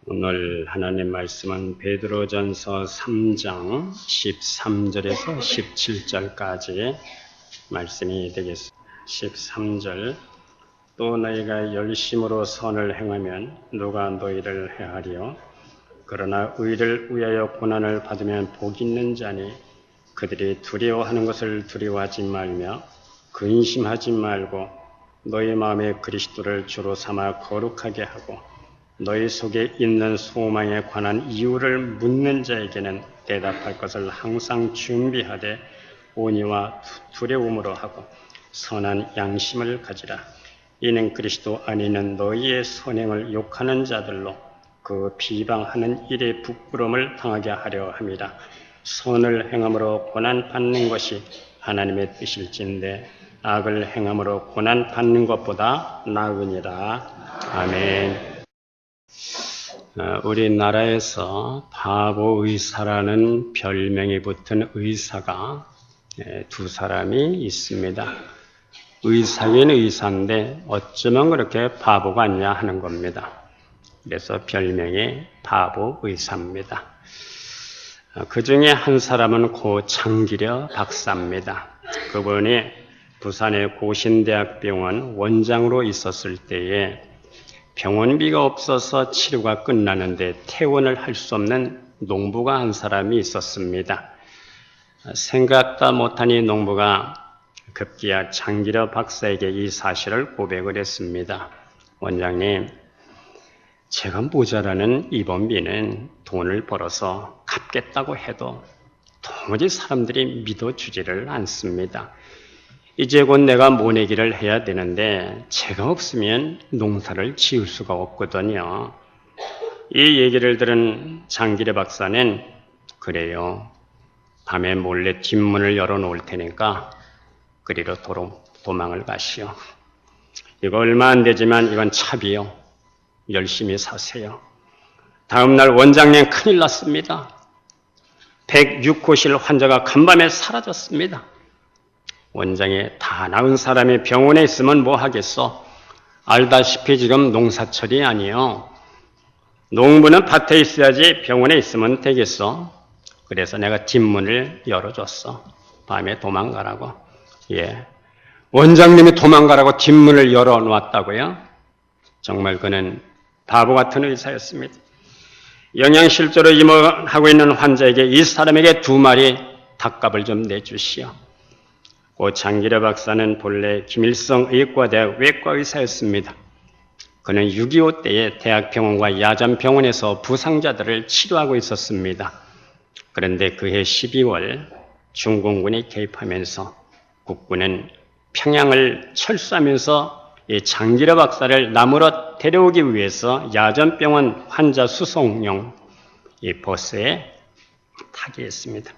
오늘 하나님 말씀은 베드로전서 3장 13절에서 17절까지 말씀이 되겠습니다. 13절 또 너희가 열심으로 선을 행하면 누가 너희를 해하리요? 그러나 의를 위하여 고난을 받으면 복 있는 자니 그들이 두려워하는 것을 두려워하지 말며 근심하지 말고 너희 마음에 그리스도를 주로 삼아 거룩하게 하고 너희 속에 있는 소망에 관한 이유를 묻는 자에게는 대답할 것을 항상 준비하되 온유와 두려움으로 하고 선한 양심을 가지라. 이는 그리스도 안에 있는 너희의 선행을 욕하는 자들로 그 비방하는 일의 부끄러움을 당하게 하려 함이라. 선을 행함으로 고난받는 것이 하나님의 뜻일진데 악을 행함으로 고난받는 것보다 나으니라. 아멘. 우리나라에서 바보 의사라는 별명이 붙은 의사가 두 사람이 있습니다. 의사인 의사인데 어쩌면 그렇게 바보 같냐 하는 겁니다. 그래서 별명이 바보 의사입니다. 그 중에 한 사람은 고 장기려 박사입니다. 그분이 부산의 고신대학병원 원장으로 있었을 때에 병원비가 없어서 치료가 끝나는데 퇴원을 할 수 없는 농부가 한 사람이 있었습니다. 생각도 못하니 농부가 급기야 장기려 박사에게 이 사실을 고백을 했습니다. 원장님, 제가 모자라는 입원비는 돈을 벌어서 갚겠다고 해도 도무지 사람들이 믿어주지를 않습니다. 이제 곧 내가 모내기를 해야 되는데 제가 없으면 농사를 지을 수가 없거든요. 이 얘기를 들은 장기려 박사는 그래요. 밤에 몰래 뒷문을 열어놓을 테니까 그리로 도망을 가시오. 이거 얼마 안 되지만 이건 차비요. 열심히 사세요. 다음날 원장님 큰일 났습니다. 106호실 환자가 간밤에 사라졌습니다. 원장이 다 나은 사람이 병원에 있으면 뭐 하겠어? 알다시피 지금 농사철이 아니에요. 농부는 밭에 있어야지 병원에 있으면 되겠어. 그래서 내가 뒷문을 열어줬어. 밤에 도망가라고. 예, 원장님이 도망가라고 뒷문을 열어놓았다고요? 정말 그는 바보 같은 의사였습니다. 영양실조로 임원하고 있는 환자에게 이 사람에게 2마리 닭값을 좀 내주시오. 고 장기려 박사는 본래 김일성 의과대학 외과의사였습니다. 그는 6.25 때에 대학병원과 야전병원에서 부상자들을 치료하고 있었습니다. 그런데 그해 12월 중공군이 개입하면서 국군은 평양을 철수하면서 이 장기려 박사를 남으로 데려오기 위해서 야전병원 환자 수송용 이 버스에 타게 했습니다.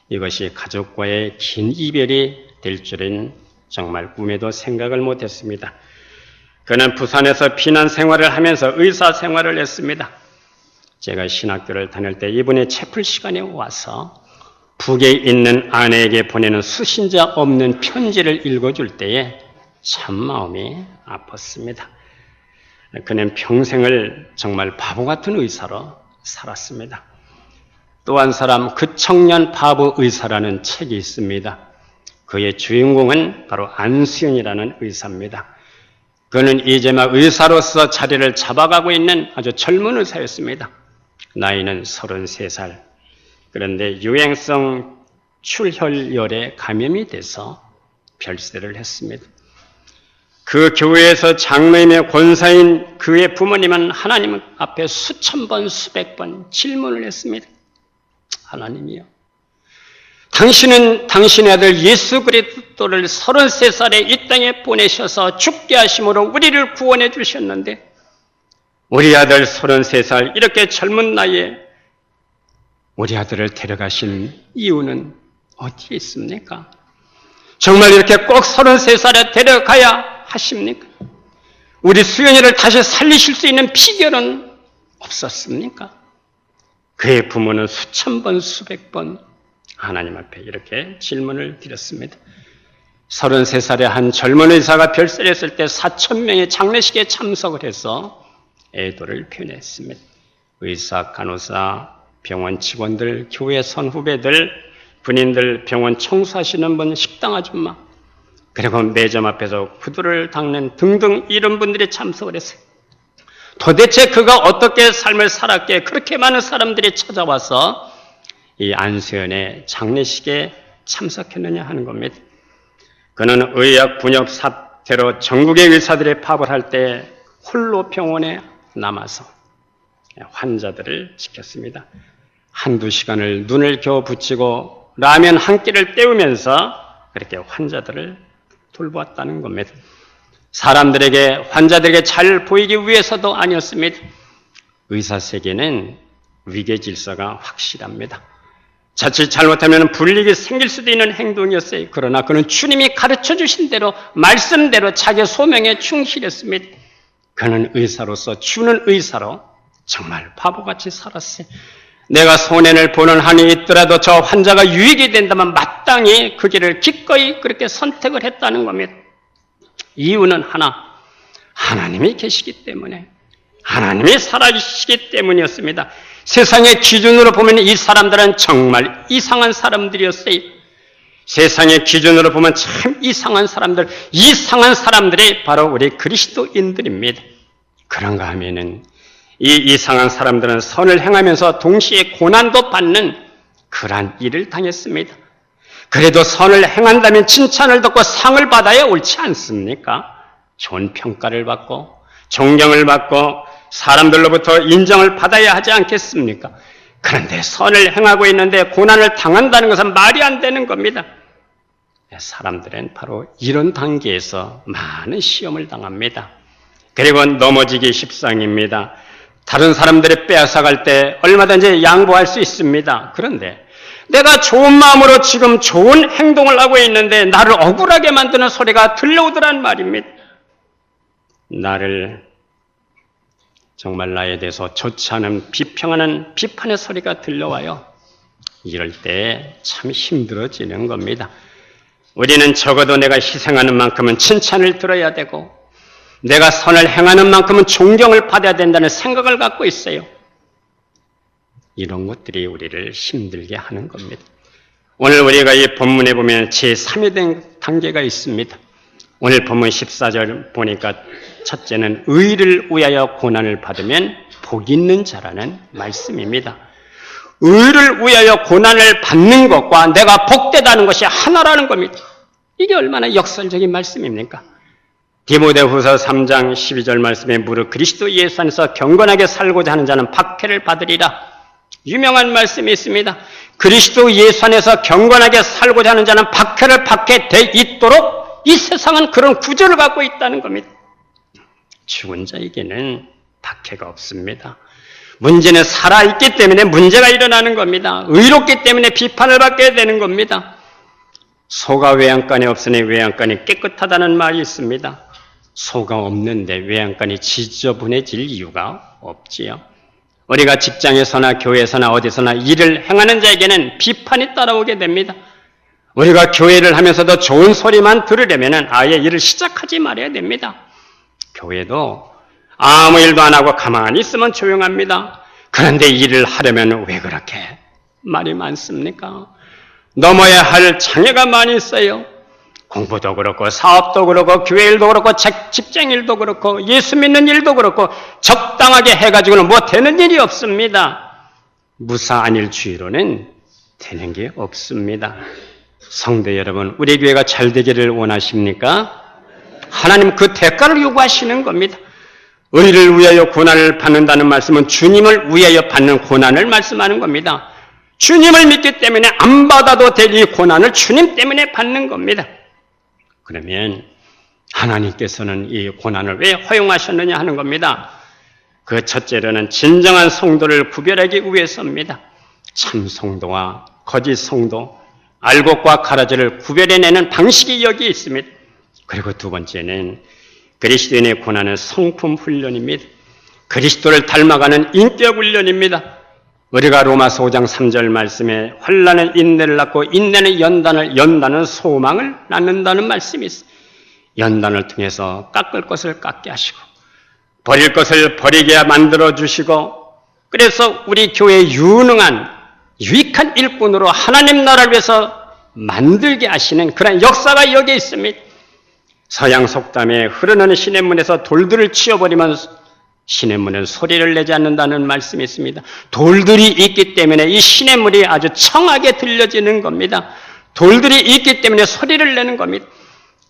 이것이 가족과의 긴 이별이 될 줄은 정말 꿈에도 생각을 못했습니다. 그는 부산에서 피난 생활을 하면서 의사 생활을 했습니다. 제가 신학교를 다닐 때 이분의 채플 시간에 와서 북에 있는 아내에게 보내는 수신자 없는 편지를 읽어줄 때에 참 마음이 아팠습니다. 그는 평생을 정말 바보 같은 의사로 살았습니다. 또 한 사람, 그 청년 바보 의사라는 책이 있습니다. 그의 주인공은 바로 안수연이라는 의사입니다. 그는 이제 막 의사로서 자리를 잡아가고 있는 아주 젊은 의사였습니다. 나이는 33살. 그런데 유행성 출혈열에 감염이 돼서 별세를 했습니다. 그 교회에서 장로임의 권사인 그의 부모님은 하나님 앞에 수천 번, 수백 번 질문을 했습니다. 하나님이요, 당신은 당신의 아들 예수 그리스도를 33살에 이 땅에 보내셔서 죽게 하심으로 우리를 구원해 주셨는데 우리 아들 33살 이렇게 젊은 나이에 우리 아들을 데려가신 이유는 어디에 있습니까? 정말 이렇게 꼭 33살에 데려가야 하십니까? 우리 수연이를 다시 살리실 수 있는 비결은 없었습니까? 그의 부모는 수천 번, 수백 번 하나님 앞에 이렇게 질문을 드렸습니다. 33살의 한 젊은 의사가 별세를 했을 때 4,000명의 장례식에 참석을 해서 애도를 표현했습니다. 의사, 간호사, 병원 직원들, 교회 선후배들, 군인들, 병원 청소하시는 분, 식당 아줌마, 그리고 매점 앞에서 구두를 닦는 등등 이런 분들이 참석을 했어요. 도대체 그가 어떻게 삶을 살았기에 그렇게 많은 사람들이 찾아와서 이 안수연의 장례식에 참석했느냐 하는 겁니다. 그는 의학 분협 사태로 전국의 의사들이 파업을 할 때 홀로 병원에 남아서 환자들을 지켰습니다. 한두 시간을 눈을 겨우 붙이고 라면 한 끼를 때우면서 그렇게 환자들을 돌보았다는 겁니다. 사람들에게, 환자들에게 잘 보이기 위해서도 아니었습니다. 의사 세계는 위계 질서가 확실합니다. 자칫 잘못하면 불이익이 생길 수도 있는 행동이었어요. 그러나 그는 주님이 가르쳐 주신 대로, 말씀대로 자기 소명에 충실했습니다. 그는 의사로서, 주는 의사로 정말 바보같이 살았어요. 내가 손해를 보는 한이 있더라도 저 환자가 유익이 된다면 마땅히 그 길을 기꺼이 그렇게 선택을 했다는 겁니다. 이유는 하나, 하나님이 계시기 때문에, 하나님이 살아계시기 때문이었습니다. 세상의 기준으로 보면 이 사람들은 정말 이상한 사람들이었어요. 세상의 기준으로 보면 참 이상한 사람들, 이상한 사람들이 바로 우리 그리스도인들입니다. 그런가 하면은 이 이상한 사람들은 선을 행하면서 동시에 고난도 받는 그러한 일을 당했습니다. 그래도 선을 행한다면 칭찬을 듣고 상을 받아야 옳지 않습니까? 좋은 평가를 받고 존경을 받고 사람들로부터 인정을 받아야 하지 않겠습니까? 그런데 선을 행하고 있는데 고난을 당한다는 것은 말이 안 되는 겁니다. 사람들은 바로 이런 단계에서 많은 시험을 당합니다. 그리고 넘어지기 십상입니다. 다른 사람들이 빼앗아갈 때 얼마든지 양보할 수 있습니다. 그런데 내가 좋은 마음으로 지금 좋은 행동을 하고 있는데 나를 억울하게 만드는 소리가 들려오더란 말입니다. 나를 정말 나에 대해서 좋지 않은 비평하는 비판의 소리가 들려와요. 이럴 때 참 힘들어지는 겁니다. 우리는 적어도 내가 희생하는 만큼은 칭찬을 들어야 되고 내가 선을 행하는 만큼은 존경을 받아야 된다는 생각을 갖고 있어요. 이런 것들이 우리를 힘들게 하는 겁니다. 오늘 우리가 이 본문에 보면 제3의 단계가 있습니다. 오늘 본문 14절 보니까 첫째는 의를 위하여 고난을 받으면 복 있는 자라는 말씀입니다. 의를 위하여 고난을 받는 것과 내가 복되다는 것이 하나라는 겁니다. 이게 얼마나 역설적인 말씀입니까? 디모데후서 3장 12절 말씀에 무릇 그리스도 예수 안에서 경건하게 살고자 하는 자는 박해를 받으리라. 유명한 말씀이 있습니다. 그리스도 예수 안에서 경건하게 살고자 하는 자는 박해를 받게 돼 있도록 이 세상은 그런 구조를 갖고 있다는 겁니다. 죽은 자에게는 박해가 없습니다. 문제는 살아있기 때문에 문제가 일어나는 겁니다. 의롭기 때문에 비판을 받게 되는 겁니다. 소가 외양간에 없으니 외양간이 깨끗하다는 말이 있습니다. 소가 없는데 외양간이 지저분해질 이유가 없지요. 우리가 직장에서나 교회에서나 어디서나 일을 행하는 자에게는 비판이 따라오게 됩니다. 우리가 교회를 하면서도 좋은 소리만 들으려면 아예 일을 시작하지 말아야 됩니다. 교회도 아무 일도 안 하고 가만히 있으면 조용합니다. 그런데 일을 하려면 왜 그렇게 말이 많습니까? 넘어야 할 장애가 많이 있어요. 공부도 그렇고 사업도 그렇고 교회 일도 그렇고 직장 일도 그렇고 예수 믿는 일도 그렇고 적당하게 해가지고는 뭐 되는 일이 없습니다. 무사안일주의로는 되는 게 없습니다. 성도 여러분, 우리 교회가 잘 되기를 원하십니까? 하나님 그 대가를 요구하시는 겁니다. 의를 위하여 고난을 받는다는 말씀은 주님을 위하여 받는 고난을 말씀하는 겁니다. 주님을 믿기 때문에 안 받아도 될 이 고난을 주님 때문에 받는 겁니다. 그러면 하나님께서는 이 고난을 왜 허용하셨느냐 하는 겁니다. 그 첫째로는 진정한 성도를 구별하기 위해서입니다. 참 성도와 거짓 성도, 알곡과 가라지를 구별해내는 방식이 여기 있습니다. 그리고 두 번째는 그리스도인의 고난은 성품 훈련입니다. 그리스도를 닮아가는 인격 훈련입니다. 우리가 로마서 5장 3절 말씀에 환난은 인내를 낳고 인내는 연단은 소망을 낳는다는 말씀이 있어요. 연단을 통해서 깎을 것을 깎게 하시고 버릴 것을 버리게 만들어 주시고 그래서 우리 교회의 유익한 일꾼으로 하나님 나라를 위해서 만들게 하시는 그런 역사가 여기에 있습니다. 서양 속담에 흐르는 시냇물에서 돌들을 치워버리면 시냇물은 소리를 내지 않는다는 말씀이 있습니다. 돌들이 있기 때문에 이 시냇물이 아주 청하게 들려지는 겁니다. 돌들이 있기 때문에 소리를 내는 겁니다.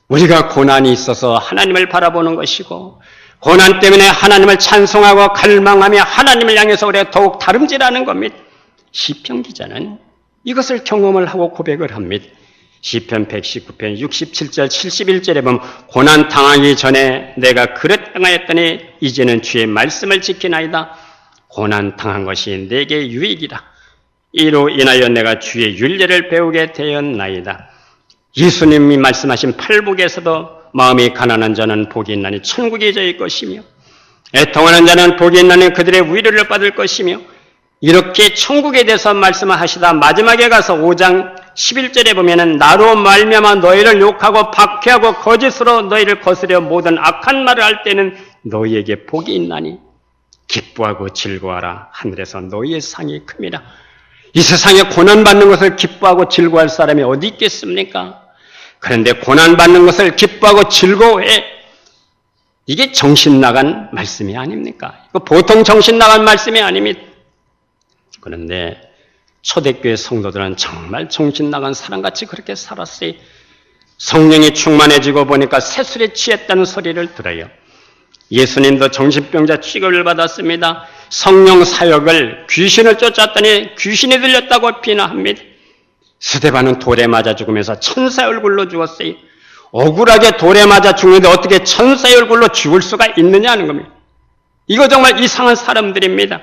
우리가 고난이 있어서 하나님을 바라보는 것이고 고난 때문에 하나님을 찬송하고 갈망하며 하나님을 향해서 우리가 더욱 다름질하는 겁니다. 시편 기자는 이것을 경험을 하고 고백을 합니다. 시편 119편 67절 71절에 보면 고난 당하기 전에 내가 그릇 행하였더니 이제는 주의 말씀을 지키나이다. 고난 당한 것이 내게 유익이라. 이로 인하여 내가 주의 율례를 배우게 되었나이다. 예수님이 말씀하신 팔복에서도 마음이 가난한 자는 복이 있나니 천국이 저희 것이며 애통하는 자는 복이 있나니 그들의 위로를 받을 것이며 이렇게 천국에 대해서 말씀을 하시다 마지막에 가서 5장 11절에 보면은 나로 말미암아 너희를 욕하고 박해하고 거짓으로 너희를 거스려 모든 악한 말을 할 때는 너희에게 복이 있나니 기뻐하고 즐거워하라. 하늘에서 너희의 상이 큽니다. 이 세상에 고난받는 것을 기뻐하고 즐거워할 사람이 어디 있겠습니까? 그런데 고난받는 것을 기뻐하고 즐거워해. 이게 정신 나간 말씀이 아닙니까? 이거 보통 정신 나간 말씀이 아닙니다. 그런데 초대교회 성도들은 정말 정신 나간 사람같이 그렇게 살았어요. 성령이 충만해지고 보니까 새술에 취했다는 소리를 들어요. 예수님도 정신병자 취급을 받았습니다. 성령 사역을 귀신을 쫓았더니 귀신이 들렸다고 비난합니다. 스데반은 돌에 맞아 죽으면서 천사의 얼굴로 죽었어요. 억울하게 돌에 맞아 죽는데 어떻게 천사의 얼굴로 죽을 수가 있느냐는 겁니다. 이거 정말 이상한 사람들입니다.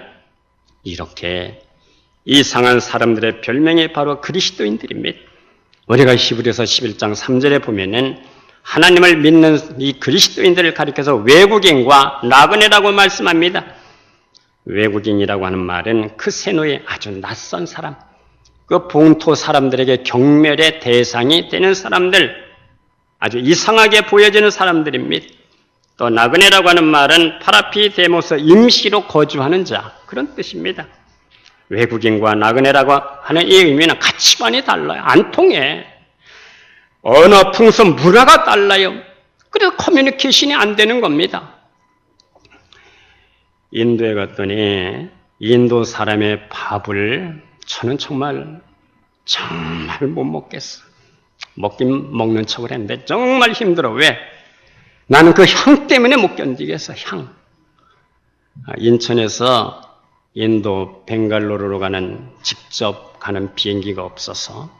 이렇게 이상한 사람들의 별명이 바로 그리스도인들입니다. 우리가 히브리서 11장 3절에 보면은 하나님을 믿는 이 그리스도인들을 가리켜서 외국인과 나그네라고 말씀합니다. 외국인이라고 하는 말은 크세노의 아주 낯선 사람, 그 본토 사람들에게 경멸의 대상이 되는 사람들, 아주 이상하게 보여지는 사람들입니다. 또 나그네라고 하는 말은 파라피데모스 임시로 거주하는 자, 그런 뜻입니다. 외국인과 나그네라고 하는 이 의미는 가치관이 달라요. 안 통해. 언어, 풍습, 문화가 달라요. 그래서 커뮤니케이션이 안 되는 겁니다. 인도에 갔더니 인도 사람의 밥을 저는 정말 못 먹겠어. 먹긴 먹는 척을 했는데 정말 힘들어. 왜? 나는 그 향 때문에 못 견디겠어. 향. 인천에서 인도 벵갈루루로 직접 가는 비행기가 없어서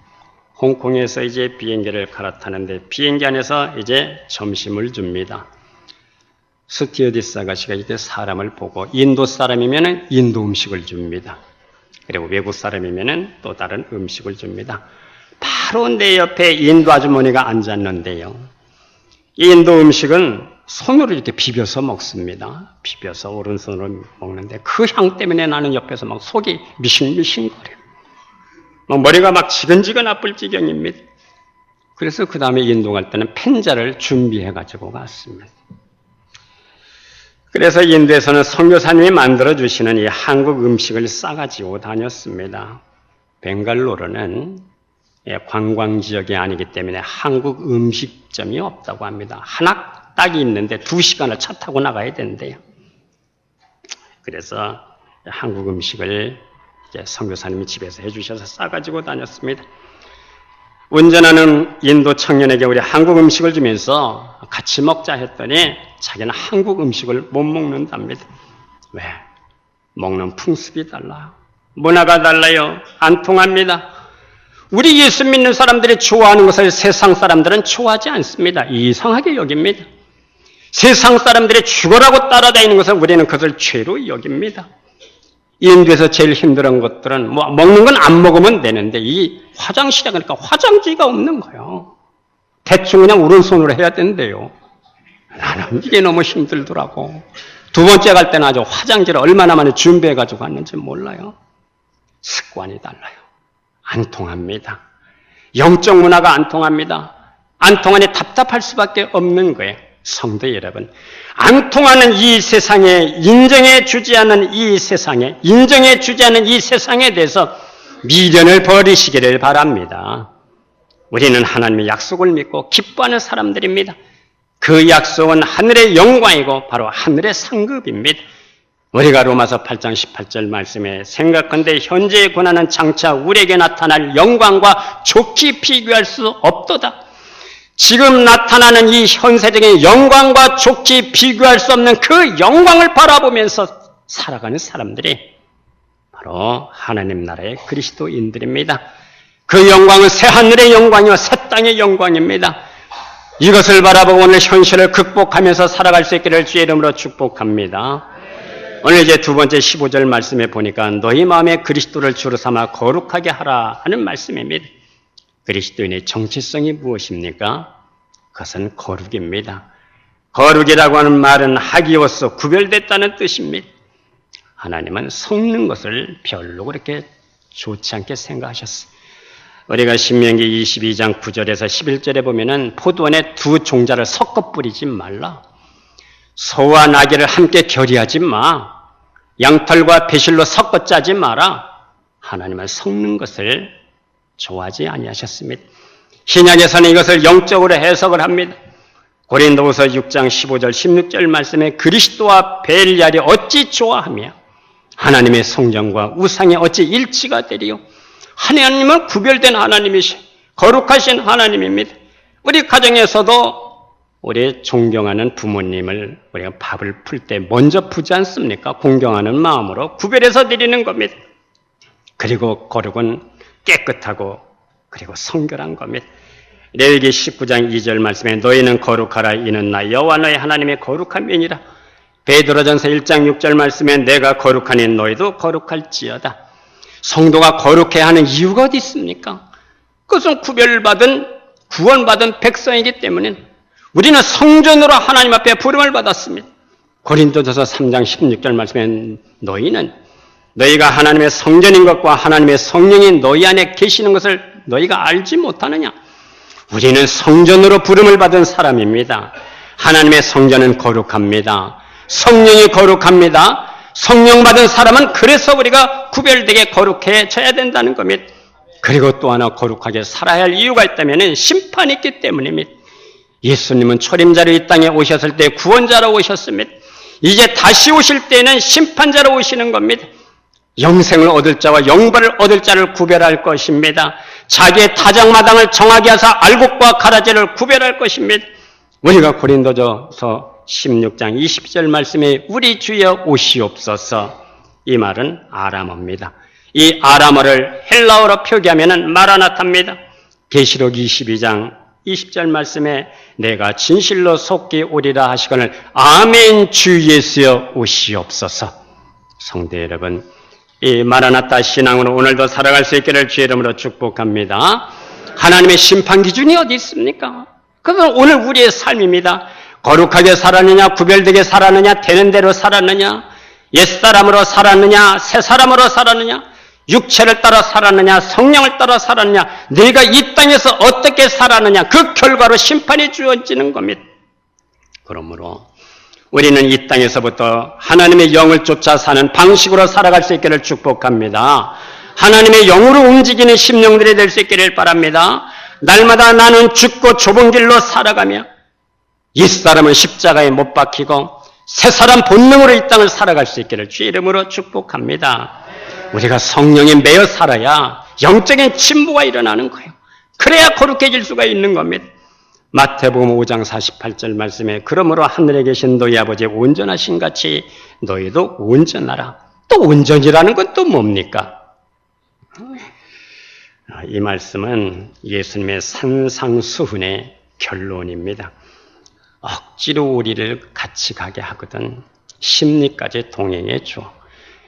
홍콩에서 이제 비행기를 갈아타는데 비행기 안에서 이제 점심을 줍니다. 스튜어디스 아가씨가 이제 사람을 보고 인도 사람이면 인도 음식을 줍니다. 그리고 외국 사람이면 또 다른 음식을 줍니다. 바로 내 옆에 인도 아주머니가 앉았는데요. 인도 음식은 손으로 이렇게 비벼서 먹습니다. 비벼서 오른손으로 먹는데 그 향 때문에 나는 옆에서 막 속이 미싱미싱거려요. 막 머리가 막 지근지근 아플 지경입니다. 그래서 그 다음에 인도 갈 때는 펜자를 준비해가지고 갔습니다. 그래서 인도에서는 선교사님이 만들어주시는 이 한국 음식을 싸가지고 다녔습니다. 벵갈루루는 관광지역이 아니기 때문에 한국 음식점이 없다고 합니다. 하나 딱이 있는데 2시간을 차 타고 나가야 된대요. 그래서 한국 음식을 이제 선교사님이 집에서 해주셔서 싸가지고 다녔습니다. 운전하는 인도 청년에게 우리 한국 음식을 주면서 같이 먹자 했더니 자기는 한국 음식을 못 먹는답니다. 왜? 먹는 풍습이 달라요. 문화가 달라요. 안 통합니다. 우리 예수 믿는 사람들이 좋아하는 것을 세상 사람들은 좋아하지 않습니다. 이상하게 여깁니다. 세상 사람들이 죽어라고 따라다니는 것을 우리는 그것을 죄로 여깁니다. 인도에서 제일 힘든 것들은 먹는 건 안 먹으면 되는데 이 화장실에 가니까 화장지가 없는 거예요. 대충 그냥 오른손으로 해야 된대요. 나는 이게 너무 힘들더라고. 두 번째 갈 때는 아주 화장지를 얼마나 많이 준비해가지고 갔는지 몰라요. 습관이 달라요. 안 통합니다. 영적 문화가 안 통합니다. 안 통하니 답답할 수밖에 없는 거예요. 성도 여러분, 안 통하는 이 세상에, 인정해 주지 않는 이 세상에, 인정해 주지 않는 이 세상에 대해서 미련을 버리시기를 바랍니다. 우리는 하나님의 약속을 믿고 기뻐하는 사람들입니다. 그 약속은 하늘의 영광이고 바로 하늘의 상급입니다. 우리가 로마서 8장 18절 말씀에 생각한데 현재의 고난은 장차 우리에게 나타날 영광과 좋게 비교할 수 없도다. 지금 나타나는 이 현세적인 영광과 좋게 비교할 수 없는 그 영광을 바라보면서 살아가는 사람들이 바로 하나님 나라의 그리스도인들입니다. 그 영광은 새 하늘의 영광이요 새 땅의 영광입니다. 이것을 바라보고 오늘 현실을 극복하면서 살아갈 수 있기를 주의 이름으로 축복합니다. 오늘 이제 두 번째 15절 말씀에 보니까 너희 마음에 그리스도를 주로 삼아 거룩하게 하라 하는 말씀입니다. 그리스도인의 정체성이 무엇입니까? 그것은 거룩입니다. 거룩이라고 하는 말은 하기로서 구별됐다는 뜻입니다. 하나님은 섞는 것을 별로 그렇게 좋지 않게 생각하셨어요. 우리가 신명기 22장 9절에서 11절에 보면은 포도원에 두 종자를 섞어 뿌리지 말라. 소와 나귀를 함께 결의하지 마. 양털과 배실로 섞어 짜지 마라. 하나님은 섞는 것을 좋아하지 아니하셨습니다. 신약에서는 이것을 영적으로 해석을 합니다. 고린도후서 6장 15절 16절 말씀에 그리스도와 벨리알이 어찌 좋아하며 하나님의 성전과 우상이 어찌 일치가 되리요. 하나님은 구별된 하나님이시 거룩하신 하나님입니다. 우리 가정에서도 우리 존경하는 부모님을 우리가 밥을 풀 때 먼저 푸지 않습니까? 공경하는 마음으로 구별해서 드리는 겁니다. 그리고 거룩은 깨끗하고 그리고 성결한 겁니다. 레위기 19장 2절 말씀에 너희는 거룩하라 이는 나 여호와 너희 하나님의 거룩한 면이라. 베드로전서 1장 6절 말씀에 내가 거룩하니 너희도 거룩할지어다. 성도가 거룩해야 하는 이유가 어디 있습니까? 그것은 구원받은 백성이기 때문에 우리는 성전으로 하나님 앞에 부름을 받았습니다. 고린도전서 3장 16절 말씀에 너희가 하나님의 성전인 것과 하나님의 성령이 너희 안에 계시는 것을 너희가 알지 못하느냐? 우리는 성전으로 부름을 받은 사람입니다. 하나님의 성전은 거룩합니다. 성령이 거룩합니다. 성령 받은 사람은 그래서 우리가 구별되게 거룩해져야 된다는 겁니다. 그리고 또 하나 거룩하게 살아야 할 이유가 있다면 심판이 있기 때문입니다. 예수님은 초림자로 이 땅에 오셨을 때 구원자로 오셨습니다. 이제 다시 오실 때는 심판자로 오시는 겁니다. 영생을 얻을 자와 영벌을 얻을 자를 구별할 것입니다. 자기의 타작마당을 정하게 하사 알곡과 가라지를 구별할 것입니다. 우리가 고린도전서 16장 20절 말씀에 우리 주여 오시옵소서, 이 말은 아람어입니다. 이 아람어를 헬라어로 표기하면 마라나타입니다. 계시록 22장 20절 말씀에 내가 진실로 속히 오리라 하시거늘 아멘 주 예수여 오시옵소서. 성도 여러분, 이 마라나타 신앙으로 오늘도 살아갈 수 있기를 주의 이름으로 축복합니다. 하나님의 심판 기준이 어디 있습니까? 그건 오늘 우리의 삶입니다. 거룩하게 살았느냐, 구별되게 살았느냐, 되는 대로 살았느냐, 옛사람으로 살았느냐, 새사람으로 살았느냐, 육체를 따라 살았느냐, 성령을 따라 살았느냐, 네가 이 땅에서 어떻게 살았느냐, 그 결과로 심판이 주어지는 겁니다. 그러므로 우리는 이 땅에서부터 하나님의 영을 쫓아 사는 방식으로 살아갈 수 있기를 축복합니다. 하나님의 영으로 움직이는 심령들이 될 수 있기를 바랍니다. 날마다 나는 죽고 좁은 길로 살아가며 옛사람은 십자가에 못 박히고 새사람 본능으로 이 땅을 살아갈 수 있기를 주의 이름으로 축복합니다. 우리가 성령에 매여 살아야 영적인 진보가 일어나는 거예요. 그래야 거룩해질 수가 있는 겁니다. 마태복음 5장 48절 말씀에 그러므로 하늘에 계신 너희 아버지 온전하신 같이 너희도 온전하라. 또 온전이라는 건 또 뭡니까? 이 말씀은 예수님의 산상수훈의 결론입니다. 억지로 우리를 같이 가게 하거든 심리까지 동행해 줘.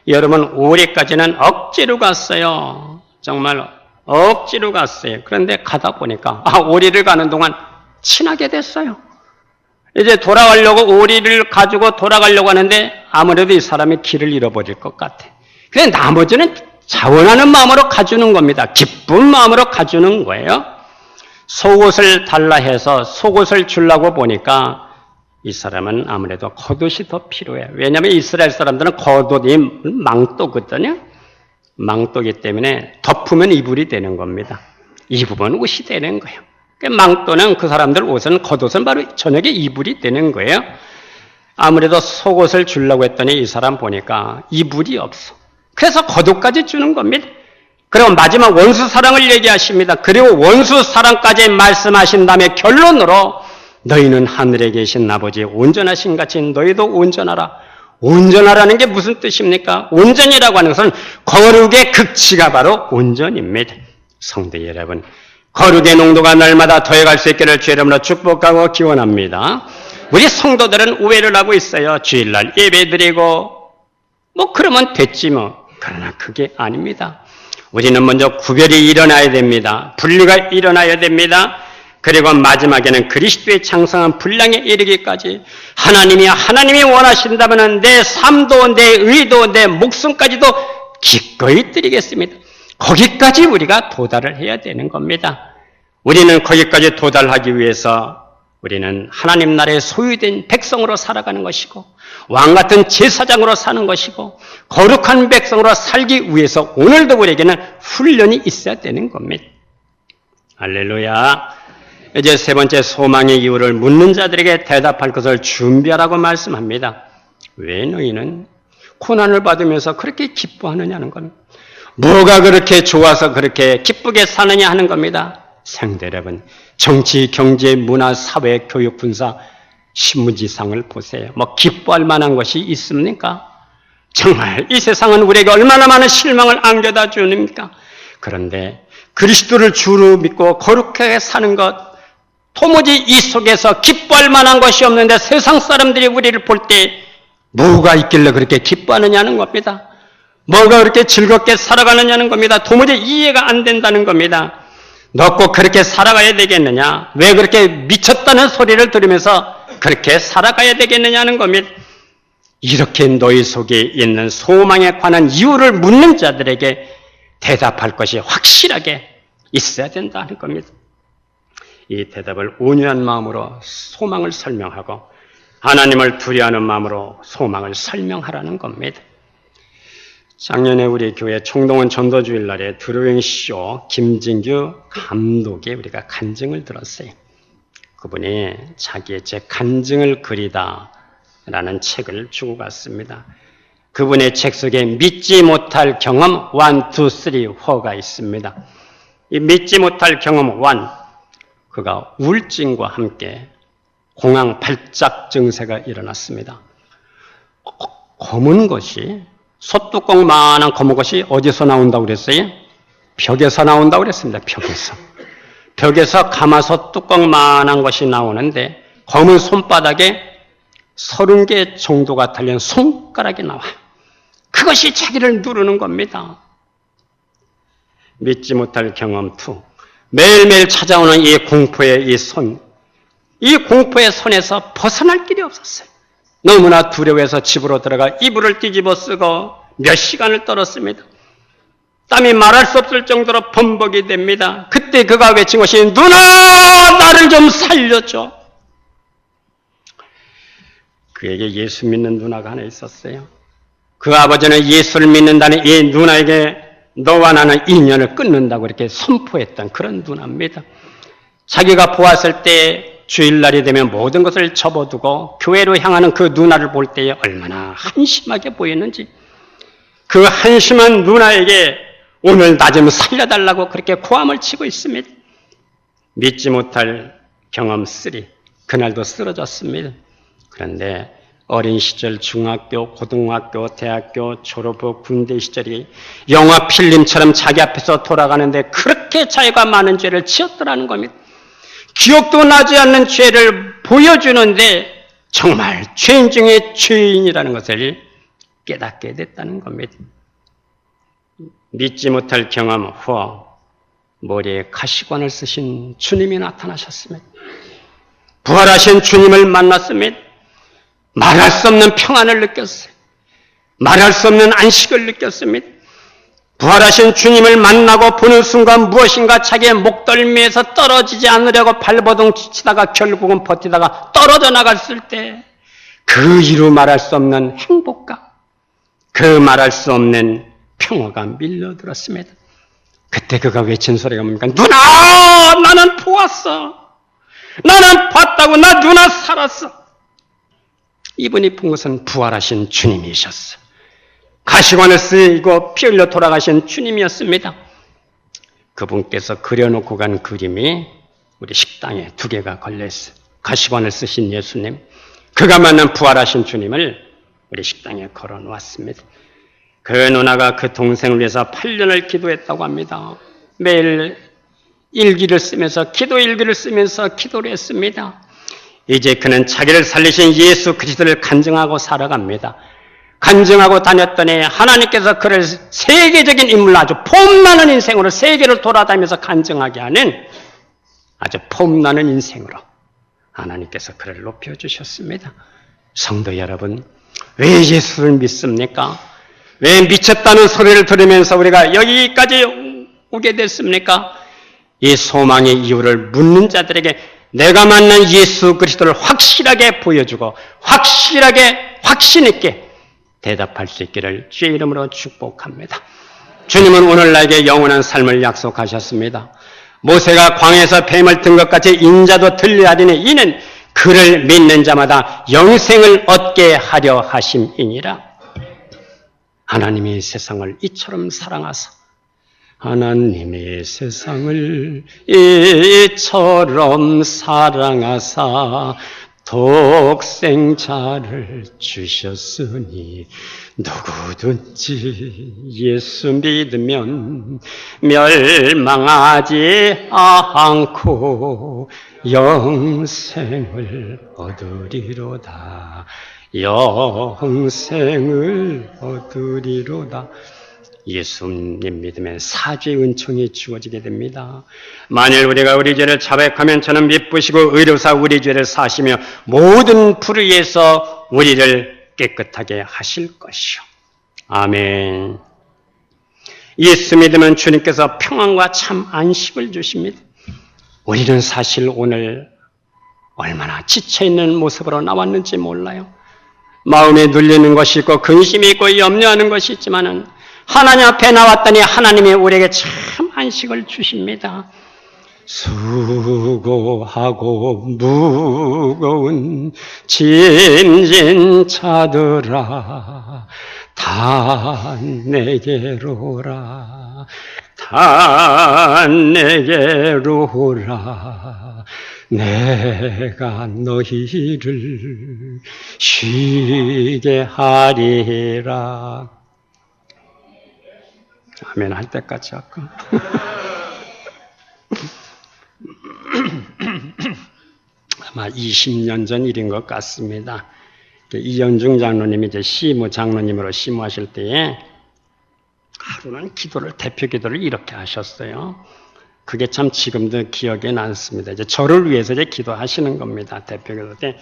여러분, 오리까지는 억지로 갔어요. 정말 억지로 갔어요. 그런데 가다 보니까 오리를 가는 동안 친하게 됐어요. 이제 돌아가려고 오리를 가지고 돌아가려고 하는데 아무래도 이 사람이 길을 잃어버릴 것 같아. 그래서 나머지는 자원하는 마음으로 가주는 겁니다. 기쁜 마음으로 가주는 거예요. 속옷을 달라 해서 속옷을 주려고 보니까 이 사람은 아무래도 겉옷이 더 필요해요. 왜냐하면 이스라엘 사람들은 겉옷이 망토거든요. 망토기 때문에 덮으면 이불이 되는 겁니다. 입으면 옷이 되는 거예요. 망토는 그 사람들 옷은 겉옷은 바로 저녁에 이불이 되는 거예요. 아무래도 속옷을 주려고 했더니 이 사람 보니까 이불이 없어. 그래서 겉옷까지 주는 겁니다. 그리고 마지막 원수 사랑을 얘기하십니다. 그리고 원수 사랑까지 말씀하신 다음에 결론으로 너희는 하늘에 계신 아버지 온전하신 같이 너희도 온전하라. 온전하라는 게 무슨 뜻입니까? 온전이라고 하는 것은 거룩의 극치가 바로 온전입니다. 성도 여러분, 거룩의 농도가 날마다 더해갈 수 있기를 주의 이름으로 축복하고 기원합니다. 우리 성도들은 오해를 하고 있어요. 주일날 예배드리고 그러면 됐지 뭐. 그러나 그게 아닙니다. 우리는 먼저 구별이 일어나야 됩니다. 분리가 일어나야 됩니다. 그리고 마지막에는 그리스도의 장성한 분량에 이르기까지 하나님이 원하신다면 내 삶도 내 의도 내 목숨까지도 기꺼이 드리겠습니다. 거기까지 우리가 도달을 해야 되는 겁니다. 우리는 거기까지 도달하기 위해서 우리는 하나님 나라의 소유된 백성으로 살아가는 것이고 왕같은 제사장으로 사는 것이고 거룩한 백성으로 살기 위해서 오늘도 우리에게는 훈련이 있어야 되는 겁니다. 할렐루야. 이제 세 번째 소망의 이유를 묻는 자들에게 대답할 것을 준비하라고 말씀합니다. 왜 너희는 고난을 받으면서 그렇게 기뻐하느냐는 겁니다. 뭐가 그렇게 좋아서 그렇게 기쁘게 사느냐 하는 겁니다. 성도 여러분, 정치, 경제, 문화, 사회, 교육, 군사, 신문지상을 보세요. 기뻐할 만한 것이 있습니까? 정말 이 세상은 우리에게 얼마나 많은 실망을 안겨다 주니까. 그런데 그리스도를 주로 믿고 거룩하게 사는 것, 도무지 이 속에서 기뻐할 만한 것이 없는데 세상 사람들이 우리를 볼 때 뭐가 있길래 그렇게 기뻐하느냐는 겁니다. 뭐가 그렇게 즐겁게 살아가느냐는 겁니다. 도무지 이해가 안 된다는 겁니다. 너 꼭 그렇게 살아가야 되겠느냐? 왜 그렇게 미쳤다는 소리를 들으면서 그렇게 살아가야 되겠느냐는 겁니다. 이렇게 너희 속에 있는 소망에 관한 이유를 묻는 자들에게 대답할 것이 확실하게 있어야 된다는 겁니다. 이 대답을 온유한 마음으로 소망을 설명하고 하나님을 두려워하는 마음으로 소망을 설명하라는 겁니다. 작년에 우리 교회 총동원 전도주일날에 드로잉쇼 김진규 감독의 우리가 간증을 들었어요. 그분이 자기의 책 간증을 그리다 라는 책을 주고 갔습니다. 그분의 책 속에 믿지 못할 경험 1, 2, 3, 4가 있습니다. 이 믿지 못할 경험 1, 그가 우울증과 함께 공황 발작 증세가 일어났습니다. 검은 것이 소뚜껑만한 검은 것이 어디서 나온다고 그랬어요? 벽에서 나온다고 그랬습니다. 벽에서 가마솥 뚜껑만한 것이 나오는데 검은 손바닥에 30개 정도가 달린 손가락이 나와요. 그것이 자기를 누르는 겁니다. 믿지 못할 경험 2. 매일매일 찾아오는 이 공포의 이 공포의 손에서 벗어날 길이 없었어요. 너무나 두려워해서 집으로 들어가 이불을 뒤집어 쓰고 몇 시간을 떨었습니다. 땀이 말할 수 없을 정도로 범벅이 됩니다. 그때 그가 외친 것이 누나 나를 좀 살려줘. 그에게 예수 믿는 누나가 하나 있었어요. 그 아버지는 예수를 믿는다는 이 누나에게 너와 나는 인연을 끊는다고 이렇게 선포했던 그런 누나입니다. 자기가 보았을 때 주일날이 되면 모든 것을 접어두고 교회로 향하는 그 누나를 볼 때에 얼마나 한심하게 보였는지 그 한심한 누나에게 오늘 나 좀 살려달라고 그렇게 고함을 치고 있습니다. 믿지 못할 경험 3. 그날도 쓰러졌습니다. 그런데 어린 시절 중학교, 고등학교, 대학교, 졸업 후 군대 시절이 영화 필름처럼 자기 앞에서 돌아가는데 그렇게 자기가 많은 죄를 지었더라는 겁니다. 기억도 나지 않는 죄를 보여주는데 정말 죄인 중에 죄인이라는 것을 깨닫게 됐다는 겁니다. 믿지 못할 경험 후 머리에 가시관을 쓰신 주님이 나타나셨습니다. 부활하신 주님을 만났습니다. 말할 수 없는 평안을 느꼈어요. 말할 수 없는 안식을 느꼈습니다. 부활하신 주님을 만나고 보는 순간 무엇인가 자기의 목덜미에서 떨어지지 않으려고 발버둥 치다가 결국은 버티다가 떨어져 나갔을 때 그 이루 말할 수 없는 행복감, 그 말할 수 없는 평화가 밀려들었습니다. 그때 그가 외친 소리가 뭡니까? 누나! 나는 보았어! 나는 봤다고! 나 누나 살았어! 이분이 본 것은 부활하신 주님이셨어. 가시관을 쓰고 피 흘려 돌아가신 주님이었습니다. 그분께서 그려놓고 간 그림이 우리 식당에 2개가 걸려있어요. 가시관을 쓰신 예수님, 그가 만난 부활하신 주님을 우리 식당에 걸어놓았습니다. 그 누나가 그 동생을 위해서 8년을 기도했다고 합니다. 매일 일기를 쓰면서 기도를 했습니다. 이제 그는 자기를 살리신 예수 그리스도를 간증하고 살아갑니다. 간증하고 다녔더니 하나님께서 그를 세계적인 인물로 아주 폼나는 인생으로 세계를 돌아다니면서 간증하게 하는 아주 폼나는 인생으로 하나님께서 그를 높여주셨습니다. 성도 여러분, 왜 예수를 믿습니까? 왜 미쳤다는 소리를 들으면서 우리가 여기까지 오게 됐습니까? 이 소망의 이유를 묻는 자들에게 내가 만난 예수 그리스도를 확실하게 보여주고 확실하게 확신 있게 대답할 수 있기를 주의 이름으로 축복합니다. 주님은 오늘 나에게 영원한 삶을 약속하셨습니다. 모세가 광야에서 뱀을 든 것 같이 인자도 들려야 하리니 이는 그를 믿는 자마다 영생을 얻게 하려 하심이니라. 하나님이 세상을 이처럼 사랑하사 하나님이 세상을 이처럼 사랑하사 독생자를 주셨으니 누구든지 예수 믿으면 멸망하지 않고 영생을 얻으리로다. 영생을 얻으리로다. 예수님 믿으면 사죄의 은총이 주어지게 됩니다. 만일 우리가 우리 죄를 자백하면 저는 미쁘시고 의로사 우리 죄를 사시며 모든 불의에서 우리를 깨끗하게 하실 것이요. 아멘. 예수 믿으면 주님께서 평안과 참 안식을 주십니다. 우리는 사실 오늘 얼마나 지쳐있는 모습으로 나왔는지 몰라요. 마음에 눌리는 것이 있고 근심이 있고 염려하는 것이 있지만은 하나님 앞에 나왔더니 하나님이 우리에게 참 안식을 주십니다. 수고하고 무거운 짐진 자들아 다 내게로 오라. 다 내게로 오라. 내가 너희를 쉬게 하리라. 아멘 할 때까지 할까? 아마 20년 전 일인 것 같습니다. 이현중 장로님이 이제 시무 장로님으로 시무하실 때에 하루는 대표 기도를 이렇게 하셨어요. 그게 참 지금도 기억에 남습니다. 이제 저를 위해서 이제 기도하시는 겁니다. 대표 기도 때.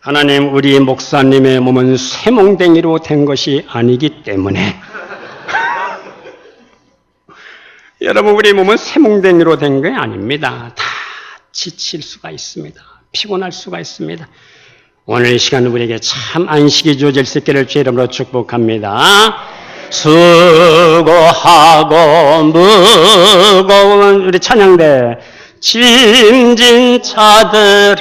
하나님, 우리 목사님의 몸은 쇠몽댕이로 된 것이 아니기 때문에 여러분, 우리 몸은 쇠몽댕이로 된 게 아닙니다. 다 지칠 수가 있습니다. 피곤할 수가 있습니다. 오늘 이 시간 우리에게 참 안식이 주어질 수 있기를 주의 이름으로 축복합니다. 수고하고 무거운 우리 찬양대 짐진 자들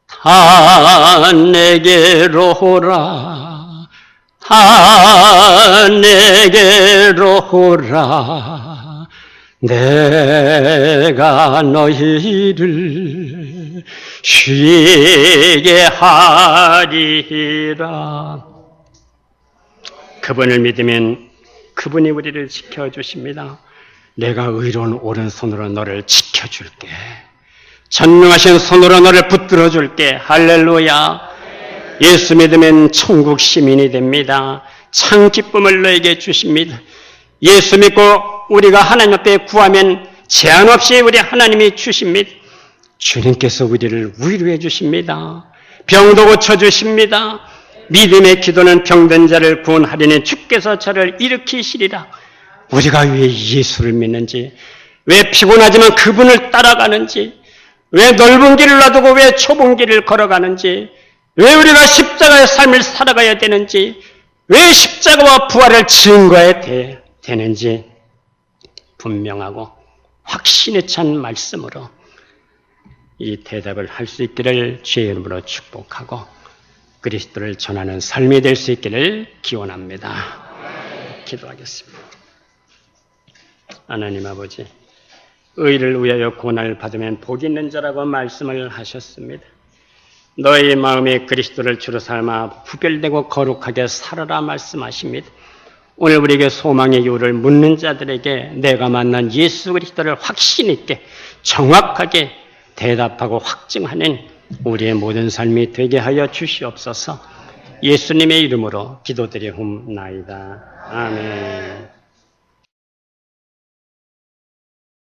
다 내게로 오라. 다 내게로 오라. 내가 너희를 쉬게 하리라. 그분을 믿으면 그분이 우리를 지켜주십니다. 내가 의로운 오른손으로 너를 지켜줄게. 전능하신 손으로 너를 붙들어줄게. 할렐루야. 예수 믿으면 천국 시민이 됩니다. 참 기쁨을 너에게 주십니다. 예수 믿고 우리가 하나님 앞에 구하면 제한 없이 우리 하나님이 주십니다. 주님께서 우리를 위로해 주십니다. 병도 고쳐주십니다. 믿음의 기도는 병든 자를 구원하려니 주께서 저를 일으키시리라. 우리가 왜 예수를 믿는지, 왜 피곤하지만 그분을 따라가는지, 왜 넓은 길을 놔두고 왜 좁은 길을 걸어가는지, 왜 우리가 십자가의 삶을 살아가야 되는지, 왜 십자가와 부활을 증거해야 되는지 분명하고 확신에 찬 말씀으로 이 대답을 할 수 있기를 주의 이름으로 축복하고 그리스도를 전하는 삶이 될 수 있기를 기원합니다. 기도하겠습니다. 하나님 아버지, 의를 위하여 고난을 받으면 복 있는 자라고 말씀을 하셨습니다. 너의 마음에 그리스도를 주로 삼아 구별되고 거룩하게 살아라 말씀하십니다. 오늘 우리에게 소망의 이유를 묻는 자들에게 내가 만난 예수 그리스도를 확신 있게 정확하게 대답하고 확증하는 우리의 모든 삶이 되게 하여 주시옵소서. 예수님의 이름으로 기도드리옵나이다. 아멘.